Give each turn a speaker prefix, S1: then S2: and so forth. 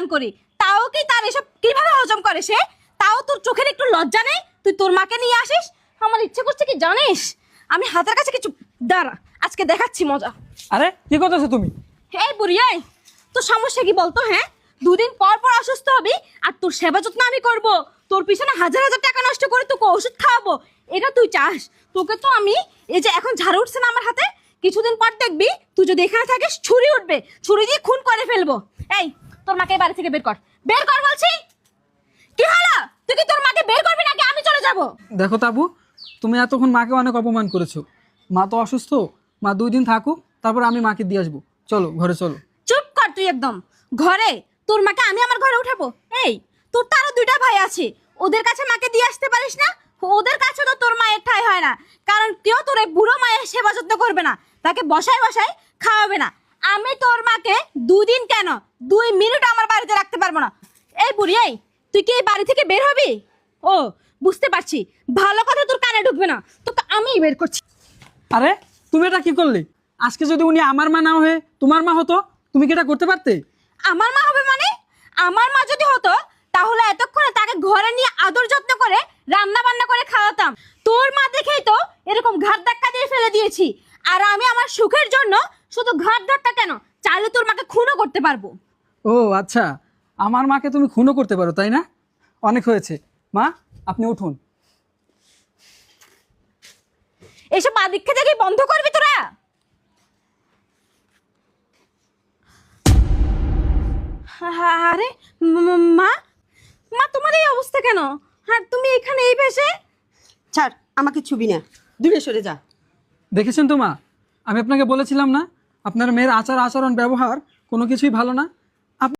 S1: দান করি, তাও কি তার এসব কিভাবে হজম করে সে? তাও তোর চোখের একটু লজ্জা নেই? তুই তোর মাকে নিয়ে আসিস। আমার ইচ্ছে করছে কি জানিস, আমি হাতের কাছে কিছু দাঁড়া, আজকে দেখাচ্ছি মজা।
S2: আরে কি করতেছো তুমি?
S1: এই বুড়ি এই, তোর সমস্যা কি বলতো? হ্যাঁ, দুদিন পর পর অসুস্থ হবি আর তোর সেবা যত্ন আমি করব, তোর পিছনে হাজার হাজার টাকা নষ্ট করে তোকে ওষুধ খাওয়াবো, এটা তুই চাস? তোকে তো আমি এই যে এখন ঝাড়ু উঠছে না আমার হাতে, কিছুদিন পর দেখবি তুই যদি এখানে থাকিস ছুরি উঠবে, ছুরি দিয়ে খুন করে ফেলবো। এই তোর মাকে বাড়ি থেকে বের কর, বের কর বলছি। কি হলো, তুই কি তোর মাকে বের করবি নাকি আমি চলে যাব?
S2: দেখো তাবু, তুমি এতক্ষণ মাকে অনেক অপমান করেছো। মা তো অসুস্থ, মা 2 দিন থাকুক, তারপর আমি মাকে দিয়ে আসবো। চলো ঘরে চলো।
S1: চুপ কর তুই একদম। ঘরে তোর মাকে আমি আমার ঘরে উঠাবো? এই তোর তো আরো 2টা ভাই আছে, ওদের কাছে মাকে দিয়ে আসতে পারিস না? ওদের কাছে তো তোর মায়ের ঠাঁই হয় না, কারণ কেউ তোর এই বুড়ো মায়ের সেবা যত্ন করবে না, তাকে বসায় বসায় খাওয়াবে না। আমি তোর মাকে 2 দিন কেন 2 মিনিট আমার বাড়িতে রাখতে পারবো না। এই বুড়ি এই, তুই কি এই বাড়ি থেকে বের হবি? ও বুঝতে পারছি, ভালো কথা তোর কানে ঢুকবে না, তোকে আমিই বের করছি।
S2: আরে তুমি এটা কি করলে? আজকে যদি উনি আমার মা না হয়ে তোমার মা হতো, তুমি কি এটা করতে পারতে?
S1: আমার মা হবে মানে? আমার মা যদি হতো তাহলে এতক্ষণে তাকে ঘরে নিয়ে আদর যত্ন করে রান্না বান্না করে খাওয়াতাম। তোর মা দেখেই তো এরকম ঘাট ধাক্কা দিয়ে ফেলে দিয়েছি। আর আমি আমার সুখের জন্য শুধু ঘাট ধাক্কা কেন, চাইলে তোর মাকে খুনও করতে পারবো।
S2: ও আচ্ছা, আমার মাকে তুমি খুনও করতে পারো তাই না? অনেক হয়েছে মা, আপনি উঠুন।
S1: এসব আদিক্ষে দেখি বন্ধ করবি তোরা। আরে মা, মা তোমার এই অবস্থা কেন? হ্যাঁ তুমি এখানে এই বেশে?
S3: ছাড়, আমাকে ছুবি না, দূরে সরে যা।
S2: দেখেছেন তো মা, আমি আপনাকে বলেছিলাম না আপনার মেয়ের আচার আচরণ ব্যবহার কোনো কিছুই ভালো না।